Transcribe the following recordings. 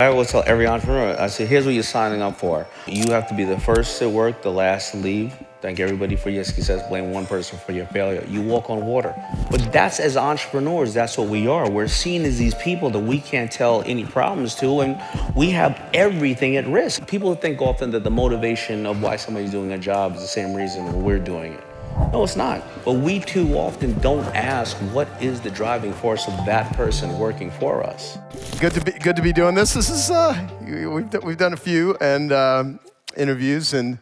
I always tell every entrepreneur, I say, here's what you're signing up for. You have to be the first to work, the last to leave. Thank everybody for your success. Blame one person for your failure. You walk on water. But that's, as entrepreneurs, that's what we are. We're seen as these people that we can't tell any problems to, and we have everything at risk. People think often that the motivation of why somebody's doing a job is the same reason we're doing it. No, it's not. But we too often don't ask what is the driving force of that person working for us. Good to be doing this. This is we've done a few interviews, and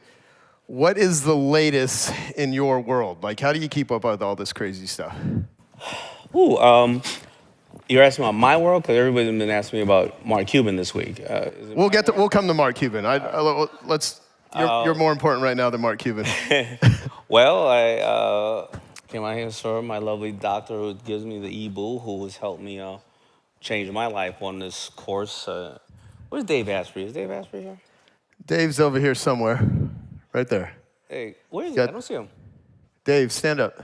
what is the latest in your world? Like, how do you keep up with all this crazy stuff? You're asking about my world because everybody's been asking me about Mark Cuban this week. We'll come to Mark Cuban. You're more important right now than Mark Cuban. Well, I came out here to serve my lovely doctor who gives me the e-boo, who has helped me change my life on this course. Where's Dave Asprey? Is Dave Asprey here? Dave's over here somewhere, right there. Hey, where is he? I don't see him. Dave, stand up.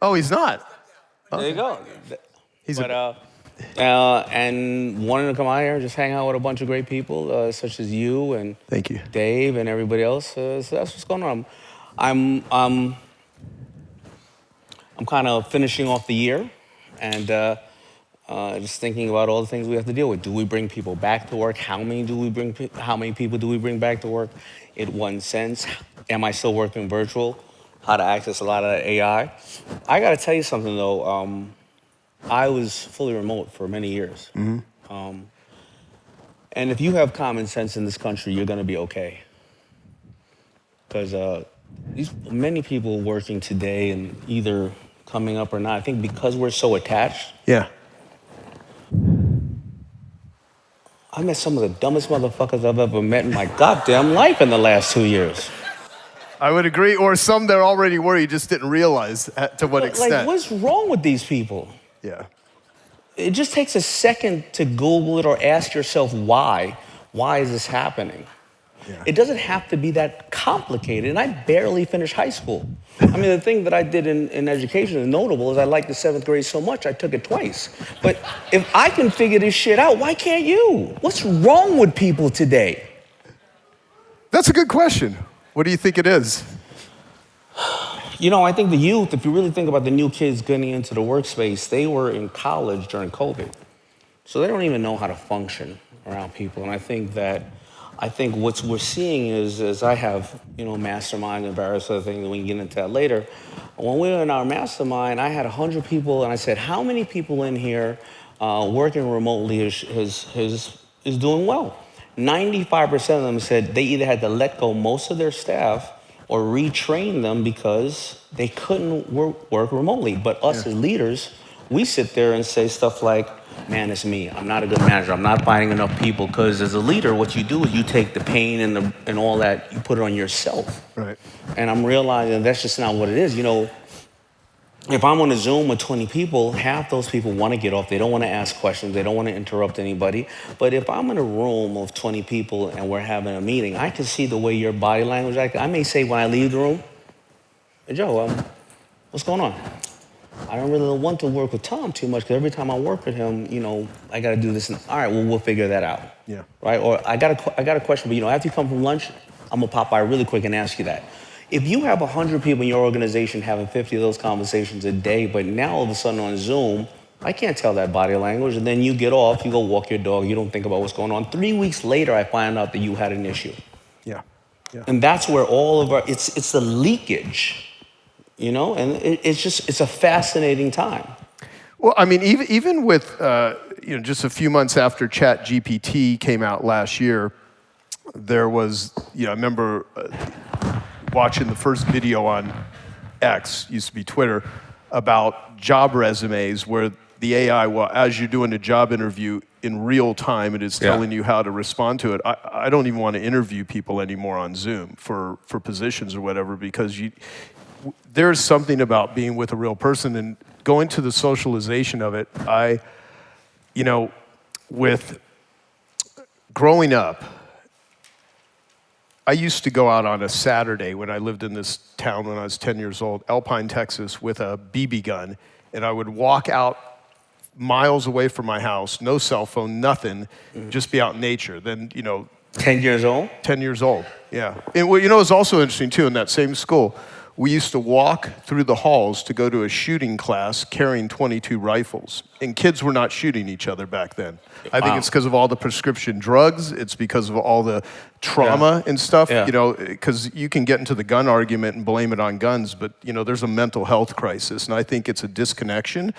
Oh, he's not. There you go. But and wanted to come out here and just hang out with a bunch of great people, such as you and thank you, Dave, and everybody else. So that's what's going on. I'm kind of finishing off the year, and just thinking about all the things we have to deal with. Do we bring people back to work? How many people do we bring back to work? In one sense, am I still working virtual? How to access a lot of that AI? I got to tell you something though. I was fully remote for many years. Mm-hmm. And if you have common sense in this country, you're going to be okay. Because many people working today and either coming up or not, I think because we're so attached. Yeah. I met some of the dumbest motherfuckers I've ever met in my goddamn life in the last 2 years. I would agree. Or some there already were, you just didn't realize to what extent. Like, what's wrong with these people? Yeah. It just takes a second to Google it or ask yourself why. Why is this happening? Yeah. It doesn't have to be that complicated. And I barely finished high school. I mean, the thing that I did in education is notable is I liked the 7th grade so much I took it twice. But if I can figure this shit out, why can't you? What's wrong with people today? That's a good question. What do you think it is? You know, I think the youth, if you really think about the new kids getting into the workspace, they were in college during COVID. So they don't even know how to function around people. And I think what we're seeing is I have, mastermind and various other things, and we can get into that later. When we were in our mastermind, I had 100 people, and I said, how many people in here working remotely is doing well? 95% of them said they either had to let go most of their staff or retrain them because they couldn't work remotely. But us as leaders, we sit there and say stuff like, man, it's me. I'm not a good manager. I'm not finding enough people. Because as a leader, what you do is you take the pain and all that, you put it on yourself. Right. And I'm realizing that's just not what it is. If I'm on a Zoom with 20 people, half those people want to get off. They don't want to ask questions. They don't want to interrupt anybody. But if I'm in a room of 20 people and we're having a meeting, I can see the way your body language acts. I may say when I leave the room, hey, Joe, what's going on? I don't really want to work with Tom too much because every time I work with him, I got to do this. And, all right, well, we'll figure that out. Yeah. Right? Or I got a question, but after you come from lunch, I'm going to pop by really quick and ask you that. If you have 100 people in your organization having 50 of those conversations a day, but now all of a sudden on Zoom, I can't tell that body language, and then you get off, you go walk your dog, you don't think about what's going on. 3 weeks later, I find out that you had an issue. Yeah. Yeah. And that's where all of it's the leakage, and it's a fascinating time. Well, I mean, even with, just a few months after ChatGPT came out last year, there was, I remember watching the first video on X, used to be Twitter, about job resumes where the AI, as you're doing a job interview in real time, it is telling you how to respond to it. I don't even want to interview people anymore on Zoom for positions or whatever, because there's something about being with a real person and going to the socialization of it. With growing up, I used to go out on a Saturday when I lived in this town when I was 10 years old, Alpine, Texas, with a BB gun, and I would walk out miles away from my house, no cell phone, nothing, just be out in nature. Then, 10 years old? 10 years old, yeah. And what it's also interesting too, in that same school, we used to walk through the halls to go to a shooting class carrying 22 rifles. And kids were not shooting each other back then. I think it's because of all the prescription drugs. It's because of all the trauma and stuff, because you can get into the gun argument and blame it on guns, but, there's a mental health crisis. And I think it's a disconnection.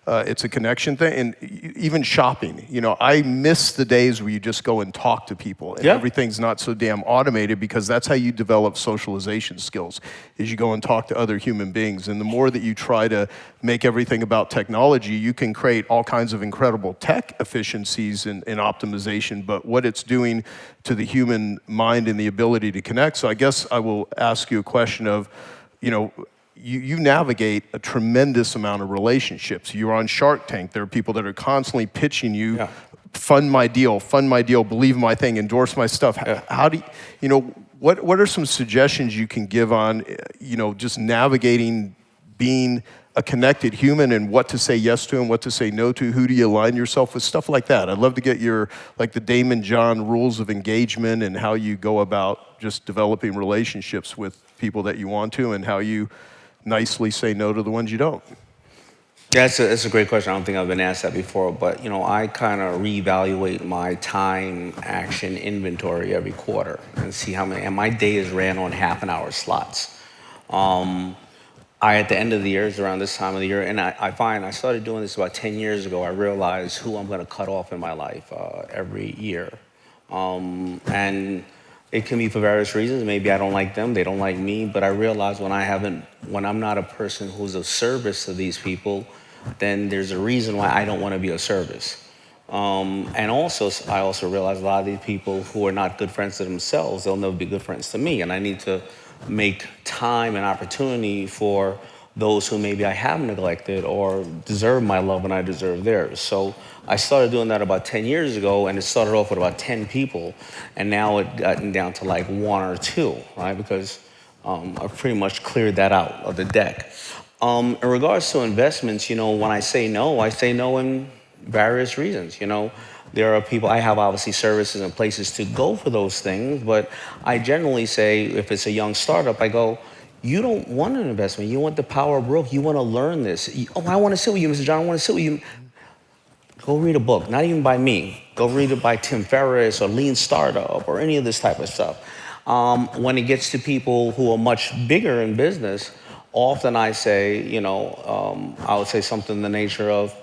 It's a connection thing. And even shopping, I miss the days where you just go and talk to people and everything's not so damn automated, because that's how you develop socialization skills, is you go and talk to other human beings. And the more that you try to make everything about technology, you can create all kinds of incredible tech efficiencies and optimization, but what it's doing to the human mind and the ability to connect. So I guess I will ask you a question of, you navigate a tremendous amount of relationships. You're on Shark Tank. There are people that are constantly pitching you, fund my deal, believe my thing, endorse my stuff. How do what are some suggestions you can give on, just navigating being a connected human and what to say yes to and what to say no to? Who do you align yourself with? Stuff like that. I'd love to get your, the Daymond John rules of engagement and how you go about just developing relationships with people that you want to, and how you nicely say no to the ones you don't. Yeah, that's a great question. I don't think I've been asked that before, but I kind of reevaluate my time action inventory every quarter and see how many. And my day is ran on half-an-hour slots. At the end of the year, is around this time of the year, and I find I started doing this about 10 years ago. I realized who I'm going to cut off in my life every year, and it can be for various reasons. Maybe I don't like them, they don't like me, but I realize when I'm not a person who's of service to these people, then there's a reason why I don't want to be of service. And also, I also realize a lot of these people who are not good friends to themselves, they'll never be good friends to me, and I need to make time and opportunity for those who maybe I have neglected or deserve my love and I deserve theirs. So I started doing that about 10 years ago, and it started off with about 10 people, and now it's gotten down to like 1 or 2, right? Because I've pretty much cleared that out of the deck. In regards to investments, when I say no in various reasons. There are people, I have obviously services and places to go for those things, but I generally say, if it's a young startup, I go, you don't want an investment. You want the power of growth. You want to learn this. I want to sit with you, Mr. John. I want to sit with you. Go read a book, not even by me. Go read it by Tim Ferriss or Lean Startup or any of this type of stuff. When it gets to people who are much bigger in business, often I say, I would say something in the nature of,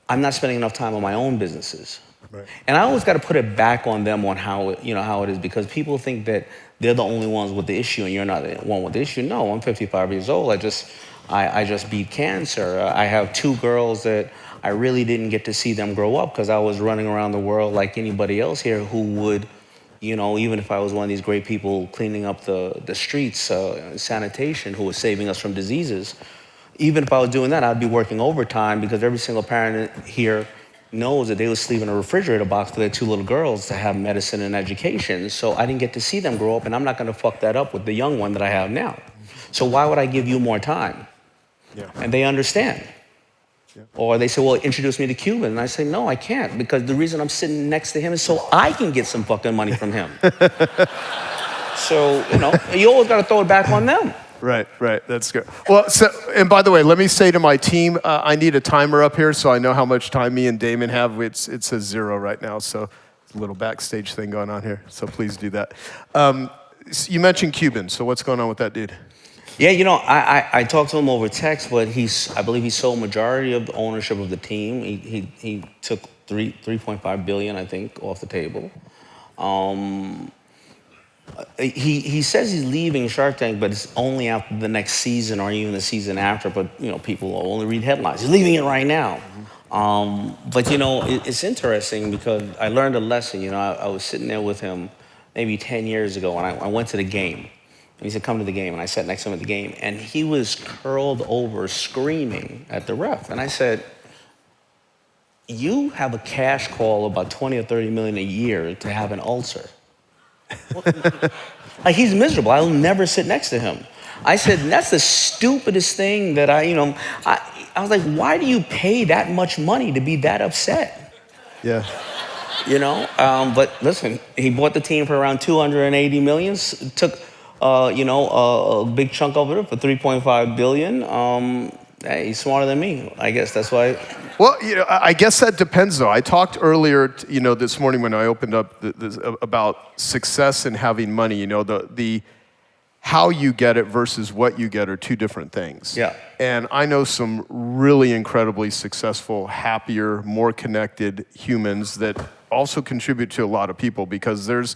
I'm not spending enough time on my own businesses. Right. And I always got to put it back on them on how it is, because people think that they're the only ones with the issue and you're not the one with the issue. No, I'm 55 years old. I just beat cancer. I have 2 girls that I really didn't get to see them grow up because I was running around the world like anybody else here who would, even if I was one of these great people cleaning up the streets, sanitation, who was saving us from diseases. Even if I was doing that, I'd be working overtime, because every single parent here knows that they would sleep in a refrigerator box for their 2 little girls to have medicine and education. So I didn't get to see them grow up, and I'm not going to fuck that up with the young one that I have now. So why would I give you more time? Yeah. And they understand. Yeah. Or they say, well, introduce me to Cuban. And I say, no, I can't, because the reason I'm sitting next to him is so I can get some fucking money from him. So, you always got to throw it back on them. Right. That's good. Well, and by the way, let me say to my team, I need a timer up here so I know how much time me and Daymond have. It says 0 right now, so there's a little backstage thing going on here, so please do that. You mentioned Cuban, so what's going on with that dude? Yeah, I talked to him over text, but I believe he sold majority of the ownership of the team. He took $3.5 billion, I think, off the table. He says he's leaving Shark Tank, but it's only after the next season or even the season after. But people will only read headlines. He's leaving it right now. But it's interesting because I learned a lesson. I was sitting there with him maybe 10 years ago, and I went to the game. And he said, "Come to the game." And I sat next to him at the game, and he was curled over screaming at the ref. And I said, "You have a cash call about 20 or 30 million a year to have an ulcer." Like, he's miserable. I'll never sit next to him. I said, that's the stupidest thing that I I was like, why do you pay that much money to be that upset? Yeah. But listen, he bought the team for around 280 million. Took, a big chunk of it for 3.5 billion. Hey, he's smarter than me. I guess that's why. Well, I guess that depends, though. I talked earlier, this morning when I opened up about success and having money. The how you get it versus what you get are two different things. Yeah. And I know some really incredibly successful, happier, more connected humans that also contribute to a lot of people, because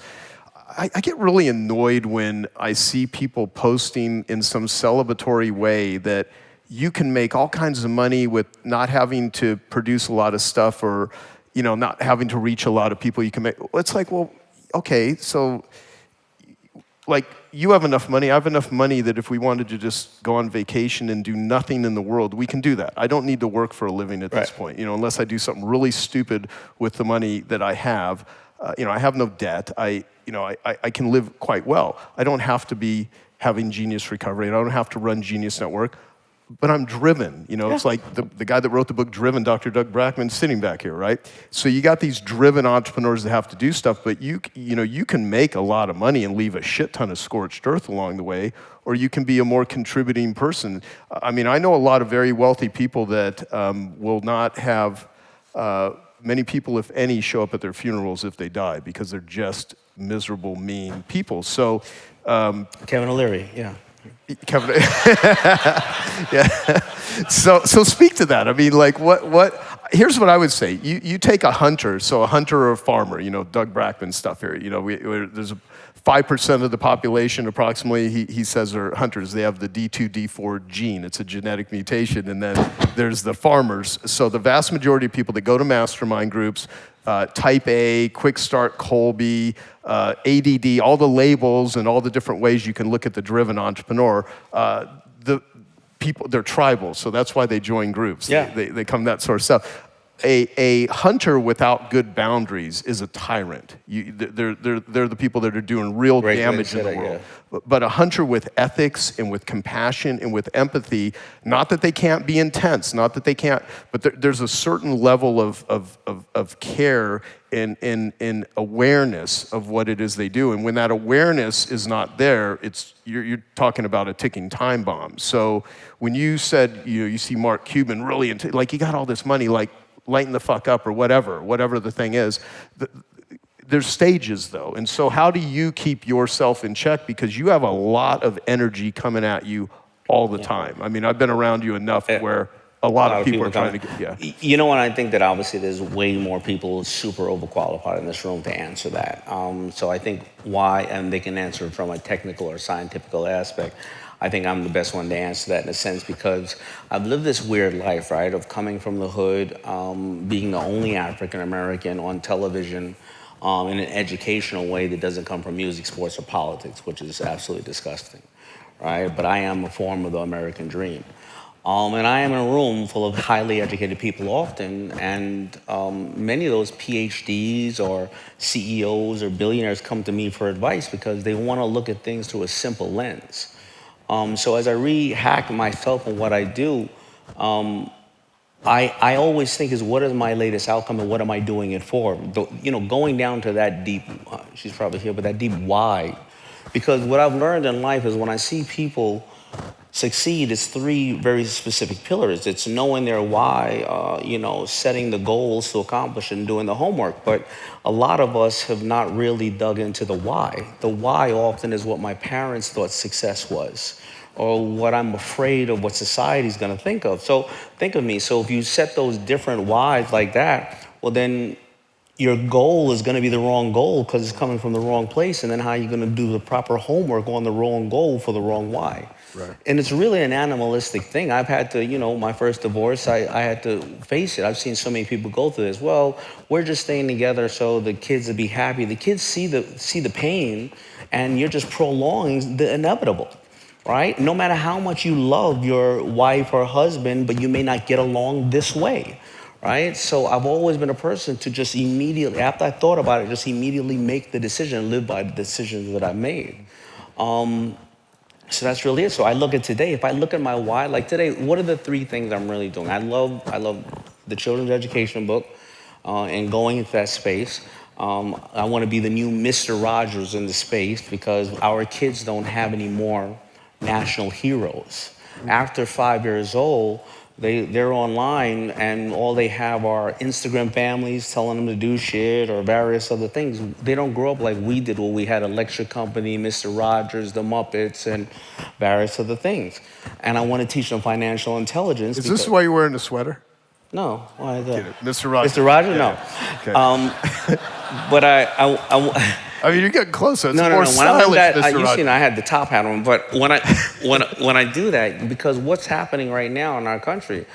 I get really annoyed when I see people posting in some celebratory way that you can make all kinds of money with not having to produce a lot of stuff, or not having to reach a lot of people. You can make. It's like, well, okay, so like, you have enough money, I have enough money that if we wanted to just go on vacation and do nothing in the world, we can do that. I don't need to work for a living at this point, unless I do something really stupid with the money that I have. I have no debt. I can live quite well. I don't have to be having Genius Recovery. I don't have to run Genius Network. But I'm driven. It's like the guy that wrote the book Driven, Dr. Doug Brackman, sitting back here, right? So you got these driven entrepreneurs that have to do stuff, but you can make a lot of money and leave a shit ton of scorched earth along the way, or you can be a more contributing person. I know a lot of very wealthy people that will not have many people, if any, show up at their funerals if they die, because they're just miserable, mean people. So Kevin O'Leary, yeah. Kevin, yeah. So speak to that. What? Here's what I would say. You take a hunter, so a hunter or a farmer. Doug Brackman stuff here. There's 5% of the population, approximately, he says, are hunters. They have the D2, D4 gene. It's a genetic mutation. And then there's the farmers. So the vast majority of people that go to mastermind groups, Type A, Quick Start, Colby, ADD, all the labels and all the different ways you can look at the driven entrepreneur, the people, they're tribal, so that's why they join groups. Yeah. They come that sort of stuff. A hunter without good boundaries is a tyrant. They're the people that are doing real damage in the world. Yeah. But a hunter with ethics and with compassion and with empathy, not that they can't be intense, not that they can't, but there's a certain level of care and awareness of what it is they do. And when that awareness is not there, you're talking about a ticking time bomb. So when you said you see Mark Cuban really like he got all this money, like lighten the fuck up or whatever the thing is. There's stages, though. And so how do you keep yourself in check? Because you have a lot of energy coming at you all the time. I've been around you enough where a lot of people are trying to get, what, I think that obviously there's way more people super overqualified in this room to answer that. So I think why, and they can answer it from a technical or scientific aspect. I think I'm the best one to answer that in a sense, because I've lived this weird life, right, of coming from the hood, being the only African American on television in an educational way that doesn't come from music, sports, or politics, which is absolutely disgusting, right? But I am a form of the American dream. And I am in a room full of highly educated people often, and many of those PhDs or CEOs or billionaires come to me for advice because they want to look at things through a simple lens. So as I re-hack myself and what I do, I always think is what is my latest outcome and what am I doing it for? Going down to that deep, she's probably here, but that deep why. Because what I've learned in life is when I see people succeed, it's three very specific pillars. It's knowing their why, setting the goals to accomplish and doing the homework. But a lot of us have not really dug into the why. The why often is what my parents thought success was, or what I'm afraid of what society's gonna think of. So think of me, so if you set those different whys like that, well then your goal is gonna be the wrong goal because it's coming from the wrong place, and then how are you gonna do the proper homework on the wrong goal for the wrong why? Right. And it's really an animalistic thing. I've had to, my first divorce, I had to face it. I've seen so many people go through this. Well, we're just staying together so the kids will be happy. The kids see the pain, and you're just prolonging the inevitable, right? No matter how much you love your wife or husband, but you may not get along this way, right? So I've always been a person to just immediately, after I thought about it, just immediately make the decision and live by the decisions that I made. So that's really it. So I look at today, if I look at my why, like today, what are the 3 things I'm really doing? I love the children's education book and going into that space. I want to be the new Mr. Rogers in the space because our kids don't have any more national heroes. After 5 years old, they're online and all they have are Instagram families telling them to do shit or various other things. They don't grow up like we did where we had a lecture company, Mr. Rogers, the Muppets, and various other things. And I want to teach them financial intelligence. Is this why you're wearing a sweater? No, why is that? Mr. Rogers. Mr. Rogers? No. Yeah. Okay. But I mean, you're getting closer. It's no. more When I stylish, do that, Mr. you Rogers. seen I had the top hat on. But when I do that, because what's happening right now in our country,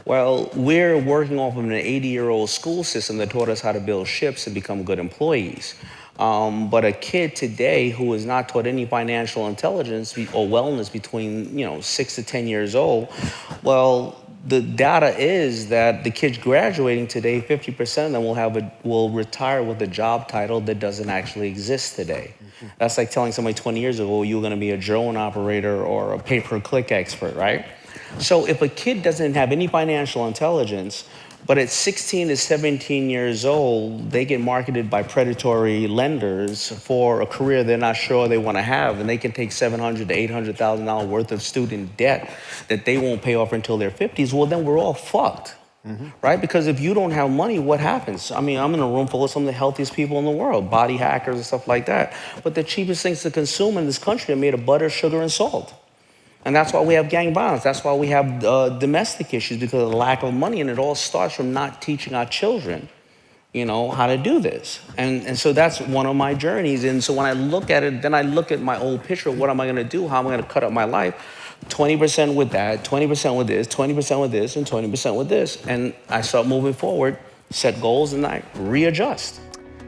well, we're working off of an 80-year-old school system that taught us how to build ships and become good employees. But a kid today who is not taught any financial intelligence or wellness between 6 to 10 years old, well, the data is that the kids graduating today, 50% of them will retire with a job title that doesn't actually exist today. Mm-hmm. That's like telling somebody 20 years ago you're going to be a drone operator or a pay-per-click expert, right? So if a kid doesn't have any financial intelligence, but at 16 to 17 years old, they get marketed by predatory lenders for a career they're not sure they want to have, and they can take $700,000 to $800,000 worth of student debt that they won't pay off until their 50s. Well, then we're all fucked, right? Because if you don't have money, what happens? I mean, I'm in a room full of some of the healthiest people in the world, body hackers and stuff like that. But the cheapest things to consume in this country are made of butter, sugar, and salt. And that's why we have gang violence. That's why we have domestic issues because of the lack of money. And it all starts from not teaching our children, how to do this. And so that's one of my journeys. And so when I look at it, then I look at my old picture of what am I going to do? How am I going to cut up my life? 20% with that, 20% with this, 20% with this, and 20% with this. And I start moving forward, set goals, and I readjust.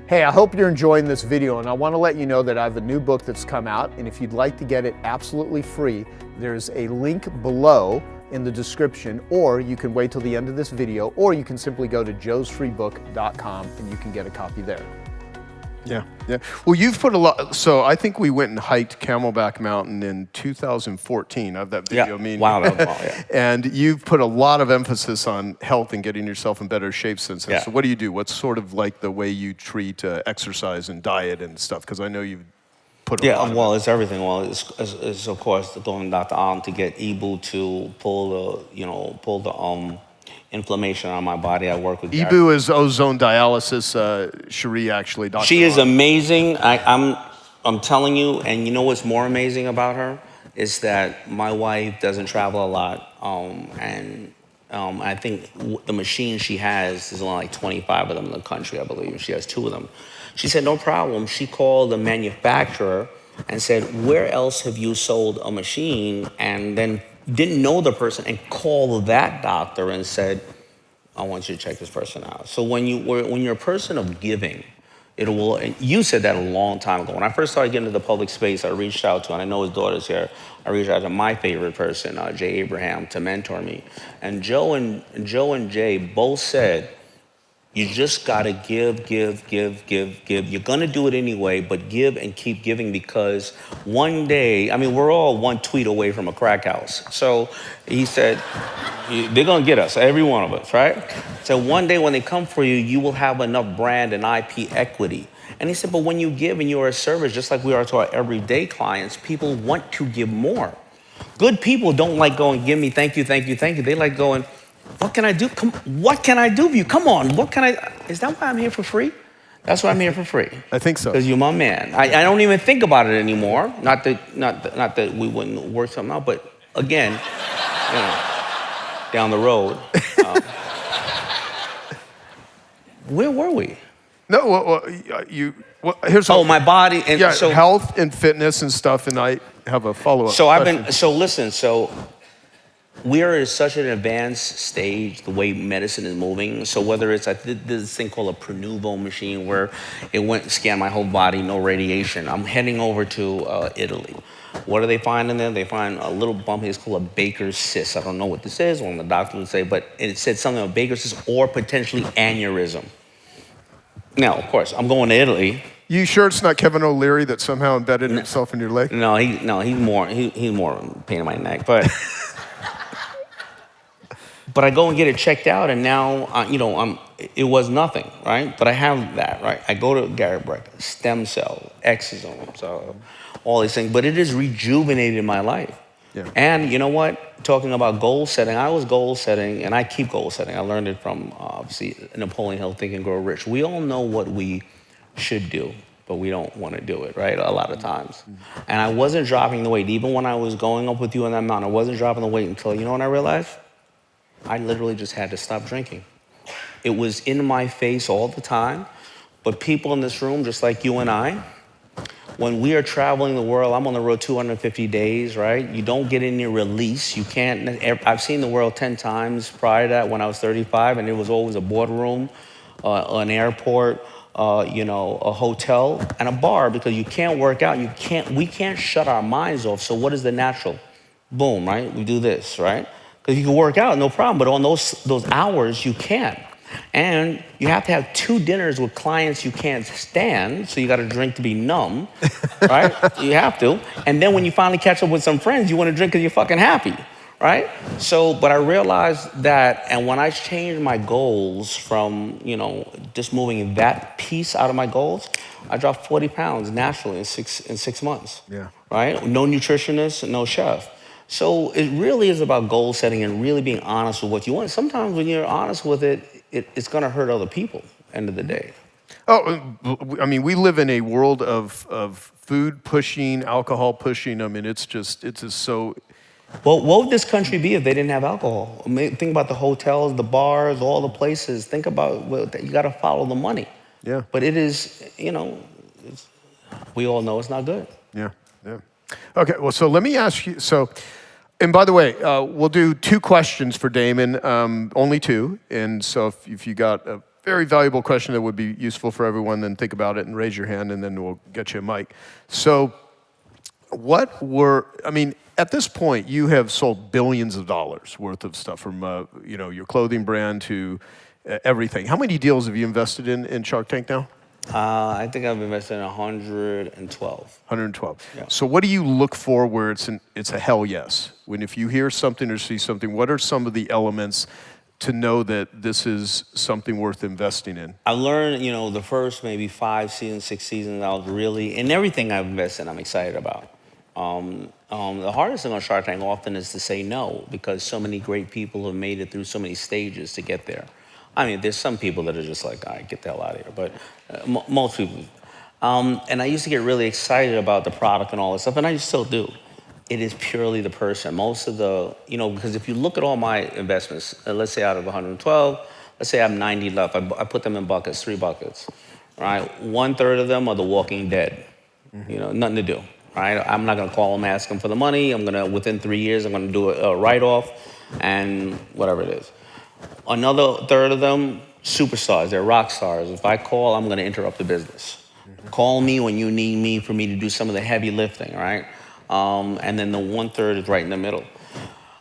Hey, I hope you're enjoying this video, and I want to let you know that I have a new book that's come out, and if you'd like to get it absolutely free, there's a link below in the description, or you can wait till the end of this video, or you can simply go to joesfreebook.com and you can get a copy there. Yeah. Well, you've put a lot. So I think we went and hiked Camelback Mountain in 2014. I have that video. Yeah. I mean, Wow. That was, yeah. And you've put a lot of emphasis on health and getting yourself in better shape since then. Yeah. So what do you do? What's sort of like the way you treat exercise and diet and stuff? Because I know you've put a lot. Well, it's everything. Well, it's of course going to Dr. Allen to get Ibu to pull the inflammation on my body. I work with Ibu is ozone dialysis. Cherie actually. Dr. She is Allen. amazing. I'm telling you, and you know what's more amazing about her is that my wife doesn't travel a lot, and I think the machine she has is only like 25 of them in the country, I believe. She has 2 of them. She said, no problem. She called the manufacturer and said, where else have you sold a machine? And then didn't know the person and called that doctor and said, I want you to check this person out. So when you're a person of giving, it will. And you said that a long time ago. When I first started getting into the public space, I reached out to, and I know his daughter's here. I reached out to my favorite person, Jay Abraham, to mentor me. And Joe and Jay both said, you just gotta give. You're gonna do it anyway, but give and keep giving because one day, I mean, we're all one tweet away from a crack house. So he said, they're gonna get us, every one of us, right? So one day when they come for you, you will have enough brand and IP equity. And he said, but when you give and you're a service, just like we are to our everyday clients, people want to give more. Good people don't like going, give me, thank you. They like going, what can I do? What can I do for you? Come on, what can I? Is that why I'm here for free? That's why I'm here for free. I think so. Because you're my man. I don't even think about it anymore. Not that we wouldn't work something out, but again, down the road. Where were we? No, here's my body and so health and fitness and stuff, and I have a follow-up. So we are at such an advanced stage, the way medicine is moving. So whether it's, I did this thing called a Prenuvo machine where it went and scanned my whole body, no radiation. I'm heading over to Italy. What do they find in there? They find a little bump. It's called a Baker's cyst. I don't know what this is. One of the doctors would say, but it said something about Baker's cyst or potentially aneurysm. Now, of course, I'm going to Italy. You sure it's not Kevin O'Leary that somehow embedded himself in your leg? No, he's more pain in my neck. But but I go and get it checked out, and now it was nothing, right? But I have that, right? I go to Gary Breck, stem cell, exosomes, all these things. But it has rejuvenated my life. Yeah. And you know what? Talking about goal setting, I was goal setting, and I keep goal setting. I learned it from obviously Napoleon Hill, Think and Grow Rich. We all know what we should do, but we don't want to do it, right? A lot of times. And I wasn't dropping the weight. Even when I was going up with you on that mountain, I wasn't dropping the weight until, you know what I realized? I literally just had to stop drinking. It was in my face all the time. But people in this room, just like you and I, when we are traveling the world, I'm on the road 250 days, right? You don't get any release. You can't. I've seen the world 10 times prior to that when I was 35, and it was always a boardroom, an airport, a hotel, and a bar, because you can't work out. We can't shut our minds off. So what is the natural? Boom, right? We do this, right? Because you can work out, no problem, but on those hours, you can't. And you have to have 2 dinners with clients you can't stand, so you got to drink to be numb, right? You have to. And then when you finally catch up with some friends, you want to drink because you're fucking happy, right? So, but I realized that, and when I changed my goals from, just moving that piece out of my goals, I dropped 40 pounds naturally in six months, Yeah. right? No nutritionist, no chef. So it really is about goal setting and really being honest with what you want. Sometimes when you're honest with it, it's going to hurt other people, end of the day. Oh, I mean, we live in a world of food pushing, alcohol pushing. I mean, it's just so. Well, what would this country be if they didn't have alcohol? I mean, think about the hotels, the bars, all the places. Think about, you got to follow the money. Yeah. But it is, we all know it's not good. Yeah, yeah. Okay, well, so let me ask you, and by the way, we'll do 2 questions for Daymond, only 2. And so if you got a very valuable question that would be useful for everyone, then think about it and raise your hand, and then we'll get you a mic. So at this point, you have sold billions of dollars worth of stuff, from your clothing brand to everything. How many deals have you invested in Shark Tank now? I think I've invested in 112. 112. Yeah. So what do you look for where it's a hell yes? If you hear something or see something, what are some of the elements to know that this is something worth investing in? I learned, the first maybe 5 seasons, 6 seasons, I was really, in everything I've invested in, I'm excited about. The hardest thing on Shark Tank often is to say no, because so many great people have made it through so many stages to get there. I mean, there's some people that are just like, all right, get the hell out of here. But most people. And I used to get really excited about the product and all this stuff, and I still do. It is purely the person. Most of the, because if you look at all my investments, let's say out of 112, let's say I have 90 left. I put them in buckets, 3 buckets, right? 1/3 of them are the Walking Dead. Nothing to do, right? I'm not going to call them, ask them for the money. Within 3 years, I'm going to do a write-off and whatever it is. Another 1/3 of them, superstars. They're rock stars. If I call, I'm going to interrupt the business. Call me when you need me for me to do some of the heavy lifting, right? And then the 1/3 is right in the middle.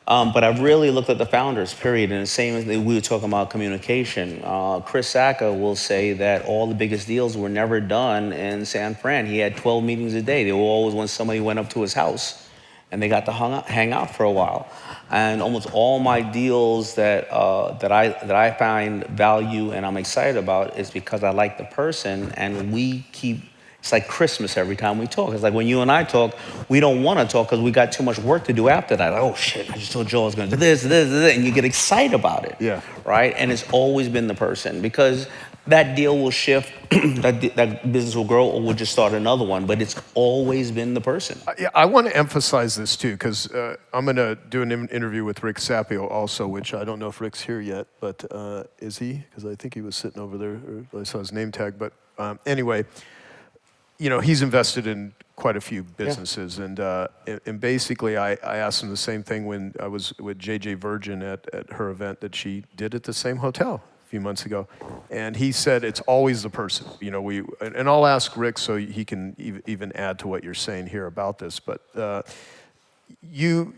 But I've really looked at the founders, period. And the same as we were talking about communication. Chris Sacca will say that all the biggest deals were never done in San Fran. He had 12 meetings a day. They were always when somebody went up to his house and they got to hang out for a while. And almost all my deals that I find value and I'm excited about is because I like the person, and it's like Christmas every time we talk. It's like when you and I talk, we don't want to talk because we got too much work to do after that. Like, oh shit, I just told Joe I was going to do this, and you get excited about it. Yeah. Right? And it's always been the person, because that deal will shift, that business will grow, or we'll just start another one. But it's always been the person. I want to emphasize this too, because I'm going to do an interview with Rick Sapio also, which I don't know if Rick's here yet, but is he? Because I think he was sitting over there, or I saw his name tag. But anyway, he's invested in quite a few businesses, yeah. And basically I asked him the same thing when I was with JJ Virgin at her event that she did at the same hotel a few months ago, and he said it's always the person. And I'll ask Rick so he can even add to what you're saying here about this. But you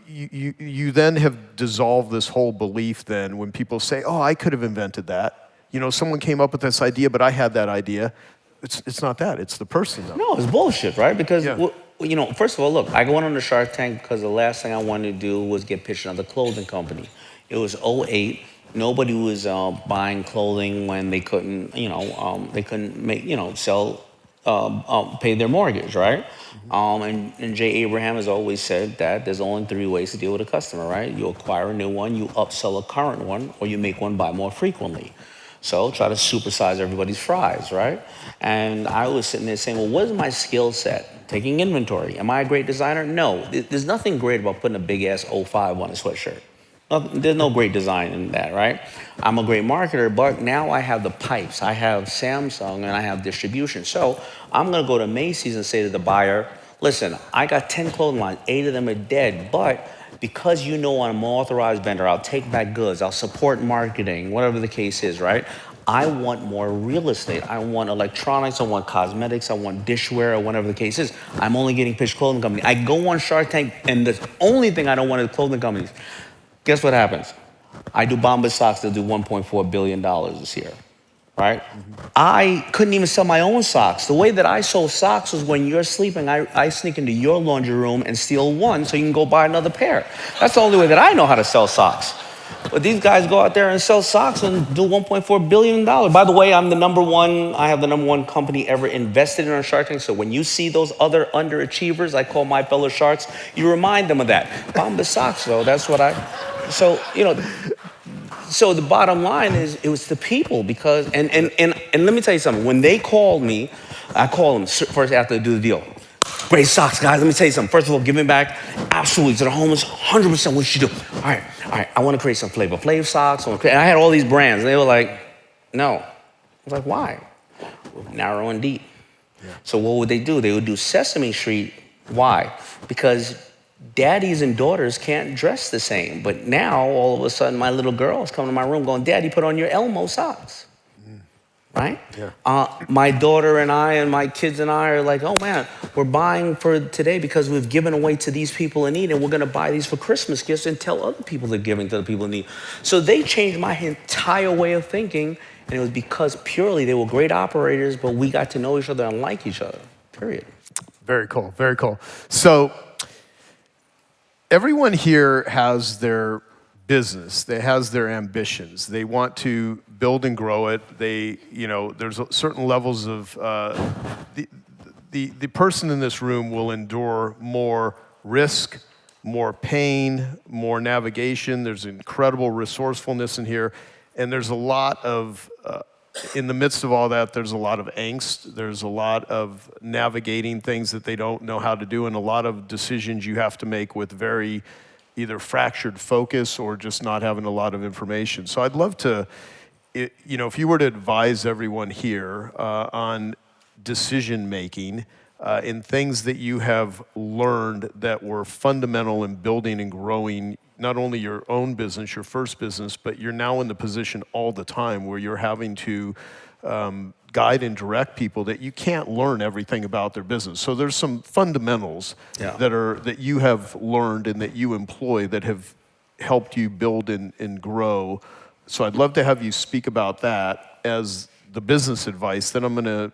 then have dissolved this whole belief. Then when people say, "Oh, I could have invented that," someone came up with this idea, but I had that idea. it's not that. It's the person, though. No, it's bullshit, right? Because, Yeah. well, you know, first of all, look, I went on the Shark Tank because the last thing I wanted to do was get pitched another clothing company. It was '08. Nobody was buying clothing when they couldn't, they couldn't make, sell, pay their mortgage, right? And Jay Abraham has always said that there's only three ways to deal with a customer, right? You acquire a new one, you upsell a current one, or you make one buy more frequently. So try to supersize everybody's fries, right? And I was sitting there saying, well, what is my skill set? Taking inventory. Am I a great designer? No. There's nothing great about putting a big ass '05 on a sweatshirt. There's no great design in that, right? I'm a great marketer, but now I have the pipes. I have Samsung and I have distribution. So I'm gonna go to Macy's and say to the buyer, listen, I got 10 clothing lines, 8 of them are dead, but because you know I'm an authorized vendor, I'll take back goods, I'll support marketing, whatever the case is, right? I want more real estate. I want electronics, I want cosmetics, I want dishware, or whatever the case is. I'm only getting pitched clothing company. I go on Shark Tank, and the only thing I don't want is clothing companies. Guess what happens? I do Bombas socks, they'll do $1.4 billion this year, right? I couldn't even sell my own socks. The way that I sold socks was when you're sleeping, I sneak into your laundry room and steal one so you can go buy another pair. That's the only way that I know how to sell socks. But these guys go out there and sell socks and do $1.4 billion. By the way, I have the number one company ever invested in on Shark Tank. So when you see those other underachievers, I call my fellow sharks, you remind them of that. Bombas socks, though, that's what so the bottom line is it was the people because, and let me tell you something, when they called me, I call them first after they do the deal. Great socks, guys. Let me tell you something. First of all, giving back, absolutely, to the homeless, 100% what you should do. All right, I want to create some Flavor Flav socks. And I had all these brands, and they were like, no. I was like, why? Narrow and deep. Yeah. So what would they do? They would do Sesame Street. Why? Because daddies and daughters can't dress the same. But now, all of a sudden, my little girl is coming to my room going, Daddy, put on your Elmo socks. Right? Yeah. My daughter and I and my kids and I are like, oh man, we're buying for today because we've given away to these people in need, and we're gonna buy these for Christmas gifts and tell other people they're giving to the people in need. So they changed my entire way of thinking, and it was because purely they were great operators, but we got to know each other and like each other, period. Very cool, very cool. So everyone here has their business, they has their ambitions. They want to build and grow it. There's certain levels of, the person in this room will endure more risk, more pain, more navigation. There's incredible resourcefulness in here. And there's a lot of, in the midst of all that, there's a lot of angst. There's a lot of navigating things that they don't know how to do, and a lot of decisions you have to make with very either fractured focus or just not having a lot of information. So I'd love to, if you were to advise everyone here on decision making in things that you have learned that were fundamental in building and growing not only your own business, your first business, but you're now in the position all the time where you're having to guide and direct people that you can't learn everything about their business. So there's some fundamentals that you have learned and that you employ that have helped you build and grow. So I'd love to have you speak about that as the business advice. Then I'm going to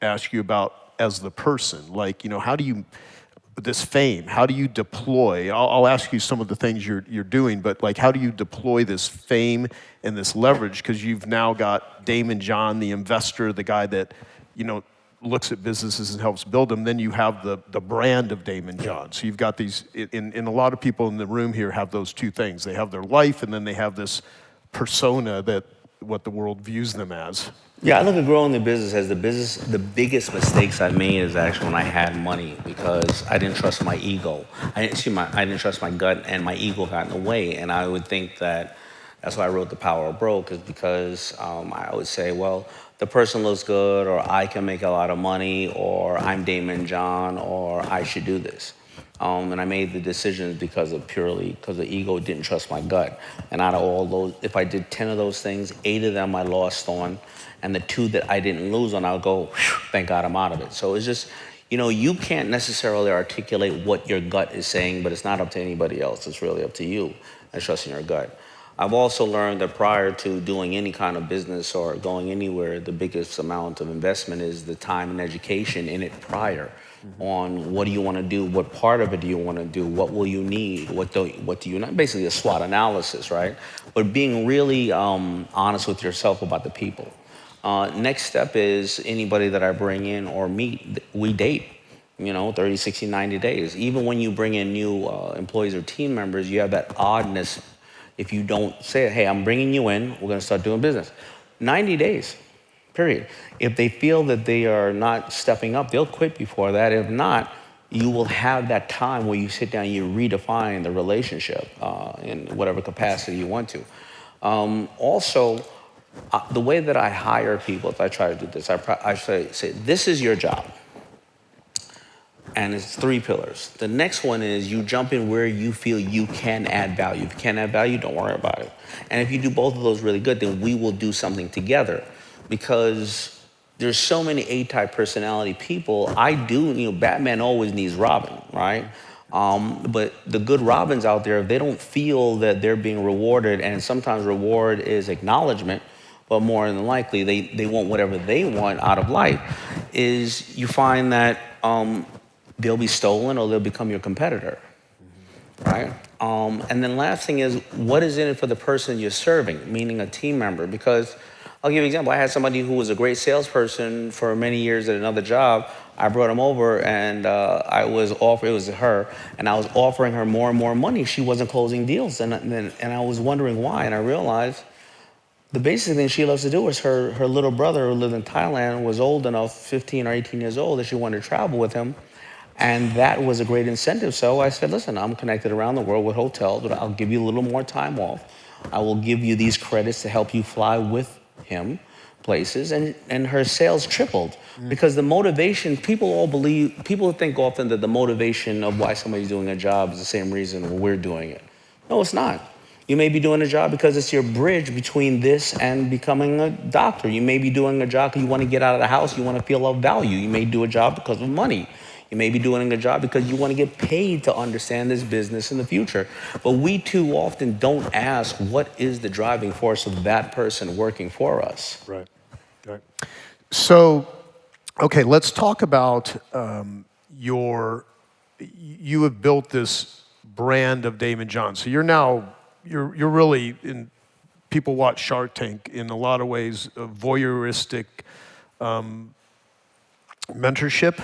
ask you about as the person, like, how do you, this fame, how do you deploy? I'll ask you some of the things you're doing, but like, how do you deploy this fame and this leverage? Because you've now got Daymond John, the investor, the guy that, looks at businesses and helps build them. Then you have the brand of Daymond John. So you've got these, and a lot of people in the room here have those two things. They have their life, and then they have this persona that what the world views them as. Yeah, I look at growing the business as the biggest mistakes I made is actually when I had money, because I didn't trust my ego. I didn't trust my gut, and my ego got in the way. And I would think that's why I wrote The Power of Broke, is because I would say, well, the person looks good, or I can make a lot of money, or I'm Daymond John, or I should do this. And I made the decisions because the ego didn't trust my gut. And out of all those, if I did 10 of those things, 8 of them I lost on. And the 2 that I didn't lose on, I'll go, thank God I'm out of it. So it's just, you can't necessarily articulate what your gut is saying, but it's not up to anybody else. It's really up to you and trusting your gut. I've also learned that prior to doing any kind of business or going anywhere, the biggest amount of investment is the time and education in it prior. On what do you want to do, what part of it do you want to do, what will you need, what do you not, basically a SWOT analysis, right? But being really honest with yourself about the people. Next step is anybody that I bring in or meet, we date. 30, 60, 90 days. Even when you bring in new employees or team members, you have that oddness. If you don't say, hey, I'm bringing you in, we're going to start doing business. 90 days, period. If they feel that they are not stepping up, they'll quit before that. If not, you will have that time where you sit down and you redefine the relationship in whatever capacity you want to. Also, the way that I hire people, if I try to do this, I say, this is your job. And it's 3 pillars. The next one is you jump in where you feel you can add value. If you can't add value, don't worry about it. And if you do both of those really good, then we will do something together. Because there's so many A-type personality people. Batman always needs Robin, right? But the good Robins out there, if they don't feel that they're being rewarded, and sometimes reward is acknowledgement, but more than likely they want whatever they want out of life, is you find that they'll be stolen or they'll become your competitor, right? And then last thing is, what is in it for the person you're serving, meaning a team member? Because I'll give you an example. I had somebody who was a great salesperson for many years at another job. I brought him over and it was her, and I was offering her more and more money. She wasn't closing deals, and I was wondering why, and I realized the basic thing she loves to do is her little brother who lived in Thailand was old enough, 15 or 18 years old, that she wanted to travel with him. And that was a great incentive. So I said, listen, I'm connected around the world with hotels, but I'll give you a little more time off. I will give you these credits to help you fly with him places. And her sales tripled because the motivation, people think often that the motivation of why somebody's doing a job is the same reason we're doing it. No, it's not. You may be doing a job because it's your bridge between this and becoming a doctor. You may be doing a job because you want to get out of the house, you want to feel of value. You may do a job because of money. You may be doing a job because you want to get paid to understand this business in the future. But we too often don't ask, what is the driving force of that person working for us? Right. So, okay, let's talk about you have built this brand of Daymond John. So you're really, people watch Shark Tank, in a lot of ways, a voyeuristic mentorship.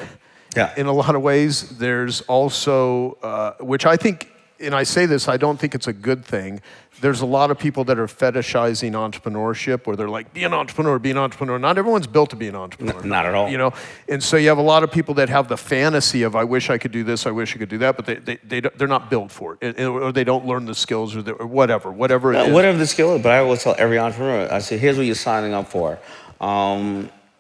Yeah. In a lot of ways, there's also, which I think, and I say this, I don't think it's a good thing. There's a lot of people that are fetishizing entrepreneurship, where they're like, be an entrepreneur, be an entrepreneur. Not everyone's built to be an entrepreneur. Not at all. And so you have a lot of people that have the fantasy of, I wish I could do this, I wish I could do that, but they're not built for it, or they don't learn the skills, or whatever it is. Whatever the skill is, but I always tell every entrepreneur, I say, here's what you're signing up for.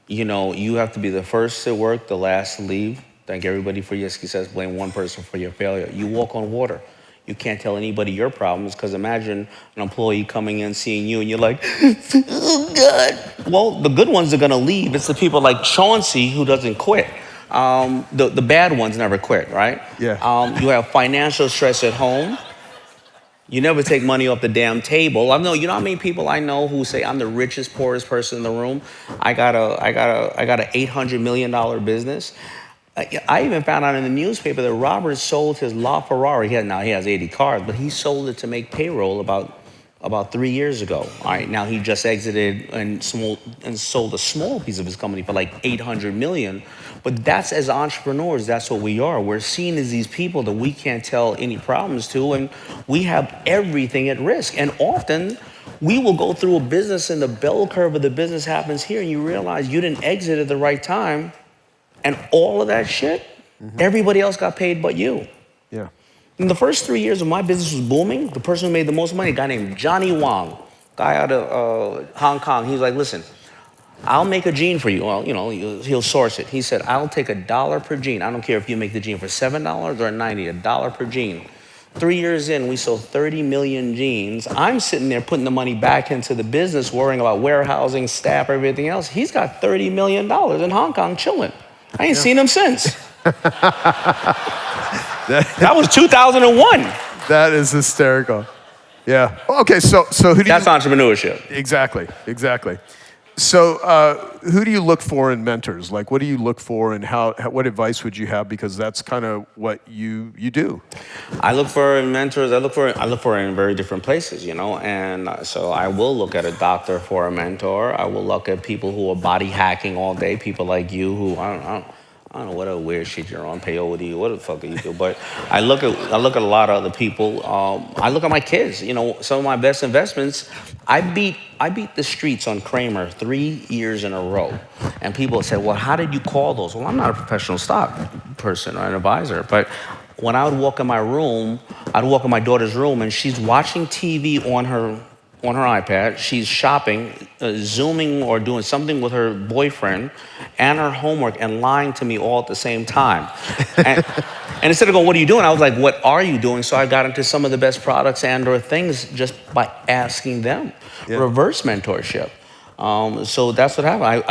You have to be the first to work, the last to leave. Thank everybody for your success. Blame one person for your failure. You walk on water. You can't tell anybody your problems, because imagine an employee coming in, seeing you, and you're like, oh, God. Well, the good ones are going to leave. It's the people like Chauncey who doesn't quit. The bad ones never quit, right? Yeah. You have financial stress at home. You never take money off the damn table. You know how many people I know who say, I'm the richest, poorest person in the room. I got a $800 million business. I even found out in the newspaper that Robert sold his LaFerrari. He has 80 cars, but he sold it to make payroll about 3 years ago. All right, now he just exited and sold a small piece of his company for like 800 million. But that's, as entrepreneurs, that's what we are. We're seen as these people that we can't tell any problems to, and we have everything at risk. And often we will go through a business, and the bell curve of the business happens here, and you realize you didn't exit at the right time. And all of that shit, everybody else got paid but you. Yeah. In the first 3 years of my business was booming, the person who made the most money, a guy named Johnny Wong, guy out of Hong Kong. He's like, listen, I'll make a jean for you. Well, he'll source it. He said, I'll take $1 per jean. I don't care if you make the jean for $7 or $90, $1 per jean. 3 years in, we sold 30 million jeans. I'm sitting there putting the money back into the business, worrying about warehousing, staff, everything else. He's got $30 million in Hong Kong chilling. I ain't seen him since. That was 2001. That is hysterical. Yeah. Okay. So who do That's you? entrepreneurship. Exactly. So who do you look for in mentors? Like, what do you look for, and what advice would you have? Because that's kind of what you do. I look for mentors. I look for in very different places, and so I will look at a doctor for a mentor. I will look at people who are body hacking all day. People like you who I don't know what a weird shit you're on, peyote, what the fuck are you do? But I look at a lot of other people. I look at my kids. Some of my best investments. I beat the streets on Kramer 3 years in a row, and people said, "Well, how did you call those?" Well, I'm not a professional stock person or an advisor, but when I would walk in my room, I'd walk in my daughter's room, and she's watching TV on her iPad. She's shopping, Zooming, or doing something with her boyfriend and her homework, and lying to me all at the same time. And, and instead of going, "What are you doing?" I was like, "What are you doing?" So I got into some of the best products and/or things just by asking them. Yeah. Reverse mentorship. So that's what happened.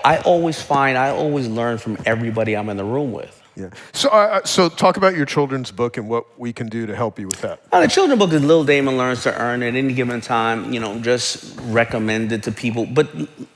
I always learn from everybody I'm in the room with. Yeah. So talk about your children's book and what we can do to help you with that. The children's book is Little Daymond Learns to Earn at any given time. Just recommend it to people, but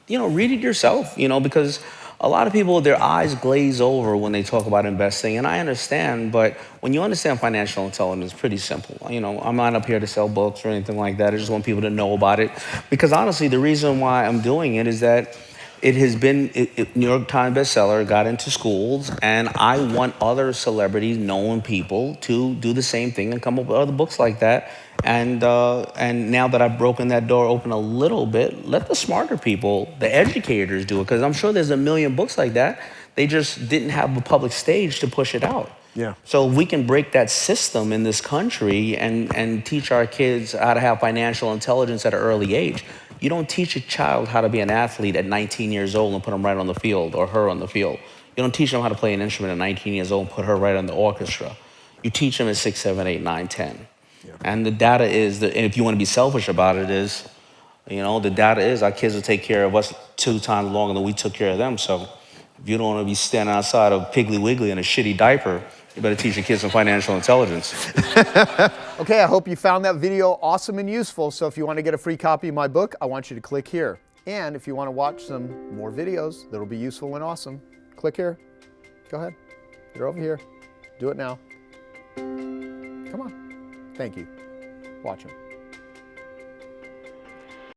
read it yourself. Because a lot of people, their eyes glaze over when they talk about investing, and I understand. But when you understand financial intelligence, it's pretty simple. I'm not up here to sell books or anything like that. I just want people to know about it, because honestly, the reason why I'm doing it is that it has been New York Times bestseller, got into schools, and I want other celebrities, known people, to do the same thing and come up with other books like that. And now that I've broken that door open a little bit, let the smarter people, the educators, do it, because I'm sure there's a million books like that. They just didn't have a public stage to push it out. Yeah. So we can break that system in this country and teach our kids how to have financial intelligence at an early age. You don't teach a child how to be an athlete at 19 years old and put them right on the field, or her on the field. You don't teach them how to play an instrument at 19 years old and put her right on the orchestra. You teach them at 6, 7, 8, 9, 10. Yeah. And the data is, and if you want to be selfish about it, is, the data is our kids will take care of us 2 times longer than we took care of them. So if you don't want to be standing outside of Piggly Wiggly in a shitty diaper, you better teach your kids some financial intelligence. Okay, I hope you found that video awesome and useful. So if you want to get a free copy of my book, I want you to click here. And if you want to watch some more videos that'll be useful and awesome, click here. Go ahead. They're over here. Do it now. Come on. Thank you. Watch them.